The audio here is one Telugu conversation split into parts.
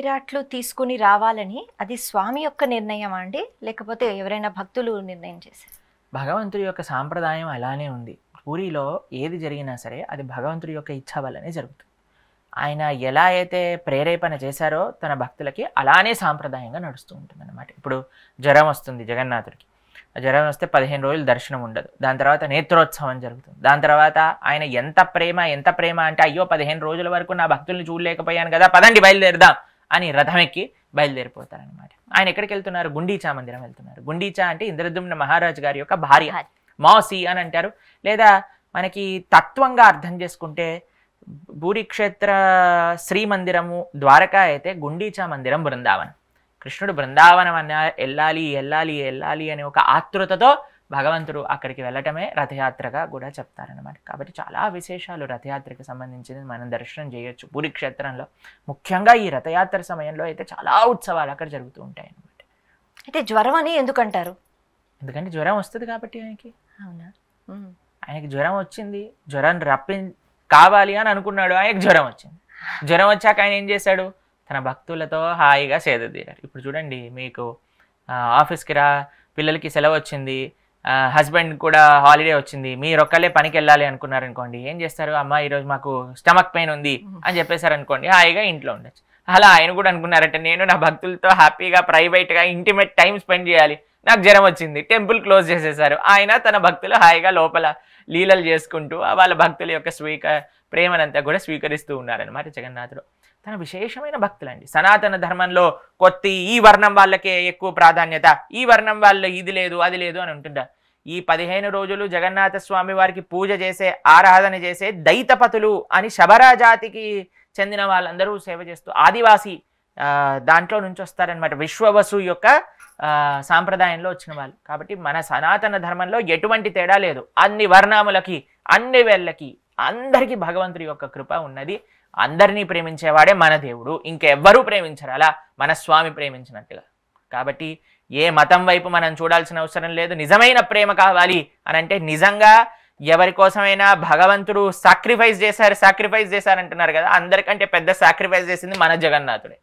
విరాట్లు తీసుకుని రావాలని అది స్వామి యొక్క నిర్ణయం అండి, లేకపోతే ఎవరైనా భక్తులు నిర్ణయం చేశారు? భగవంతుడి యొక్క సాంప్రదాయం అలానే ఉంది. పూరిలో ఏది జరిగినా సరే అది భగవంతుడి యొక్క ఇచ్ఛ వల్లనే జరుగుతుంది. ఆయన ఎలా అయితే ప్రేరేపణ చేశారో తన భక్తులకి అలానే సాంప్రదాయంగా నడుస్తూ ఉంటుంది అన్నమాట. ఇప్పుడు జ్వరం వస్తుంది జగన్నాథుడికి, జ్వరం వస్తే 15 రోజులు దర్శనం ఉండదు. దాని తర్వాత నేత్రోత్సవం జరుగుతుంది. దాని తర్వాత ఆయన ఎంత ప్రేమ అంటే అయ్యో 15 రోజుల వరకు నా భక్తుల్ని చూడలేకపోయాను కదా, పదండి బయలుదేరదాం అని రథం ఎక్కి బయలుదేరిపోతారనమాట. ఆయన ఎక్కడికి వెళ్తున్నారు? గుండీచా మందిరం వెళ్తున్నారు. గుండీచా అంటే ఇంద్రద్యుమ్న మహారాజు గారి యొక్క భార్య, మౌసి అని అంటారు. లేదా మనకి తత్వంగా అర్థం చేసుకుంటే భూరిక్షేత్ర శ్రీమందిరము ద్వారకా అయితే గుండీచా మందిరం బృందావనం. కృష్ణుడు బృందావనం అన్న వెళ్ళాలి అనే ఒక ఆతృతతో భగవంతుడు అక్కడికి వెళ్ళటమే రథయాత్రగా కూడా చెప్తారనమాట. కాబట్టి చాలా విశేషాలు రథయాత్రకి సంబంధించినది మనం దర్శనం చేయొచ్చు భూరిక్షేత్రంలో. ముఖ్యంగా ఈ రథయాత్ర సమయంలో అయితే చాలా ఉత్సవాలు అక్కడ జరుగుతూ ఉంటాయి అన్నమాట. అయితే జ్వరం అని ఎందుకంటారు? ఎందుకంటే జ్వరం వస్తుంది కాబట్టి ఆయనకి. అవునా? ఆయనకి జ్వరం వచ్చింది, జ్వరం కావాలి అని అనుకున్నాడు, ఆయనకి జ్వరం వచ్చింది. జ్వరం వచ్చాక ఆయన ఏం చేశాడు? తన భక్తులతో హాయిగా సేద తీరారు. ఇప్పుడు చూడండి, మీకు ఆఫీస్కి పిల్లలకి సెలవు వచ్చింది, హస్బెండ్ కూడా హాలిడే వచ్చింది, మీరు ఒక్కళ్ళే పనికి వెళ్ళాలి అనుకున్నారనుకోండి, ఏం చేస్తారు? అమ్మ ఈరోజు మాకు స్టమక్ పెయిన్ ఉంది అని చెప్పేశారు అనుకోండి, హాయిగా ఇంట్లో ఉండొచ్చు. అలా ఆయన కూడా అనుకున్నారంటే నేను నా భక్తులతో హ్యాపీగా ప్రైవేట్గా ఇంటిమేట్ టైం స్పెండ్ చేయాలి, నాకు జ్వరం వచ్చింది, టెంపుల్ క్లోజ్ చేసేసారు. ఆయన తన భక్తులు హాయిగా లోపల లీలలు చేసుకుంటూ వాళ్ళ భక్తుల యొక్క ప్రేమనంతా కూడా స్వీకరిస్తూ ఉన్నారనమాట జగన్నాథుడు. తన విశేషమైన భక్తులండి. సనాతన ధర్మంలో ఈ వర్ణం వాళ్ళకే ఎక్కువ ప్రాధాన్యత, ఈ వర్ణం వాళ్ళు ఇది లేదు అది లేదు అని ఉంటుంటారు. ఈ 15 రోజులు జగన్నాథ స్వామి వారికి పూజ చేసే, ఆరాధన చేసే దైతపతులు అని శబరాజాతికి చెందిన వాళ్ళందరూ సేవ చేస్తూ ఆదివాసీ దాంట్లో నుంచి వస్తారనమాట. విశ్వవసు యొక్క సాంప్రదాయంలో వచ్చిన వాళ్ళు. కాబట్టి మన సనాతన ధర్మంలో ఎటువంటి తేడా లేదు. అన్ని వర్ణములకి, అన్ని వేళ్ళకి, అందరికీ భగవంతుడి యొక్క కృప ఉన్నది. అందరినీ ప్రేమించేవాడే మన దేవుడు, ఇంకెవ్వరూ ప్రేమించరు అలా మన స్వామి ప్రేమించినట్టుగా. కాబట్టి ఏ మతం వైపు మనం చూడాల్సిన అవసరం లేదు. నిజమైన ప్రేమ కావాలి అని అంటే నిజంగా ఎవరి కోసమైనా భగవంతుడు సాక్రిఫైస్ చేశారంటున్నారు కదా, అందరికంటే పెద్ద సాక్రిఫైస్ చేసింది మన జగన్నాథుడే.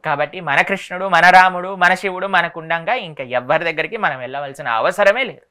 కాబట్టి మన కృష్ణుడు, మన రాముడు, మన శివుడు మనకుండగా ఇంకా ఎవ్వరి దగ్గరికి మనం వెళ్ళవలసిన అవసరమే లేదు.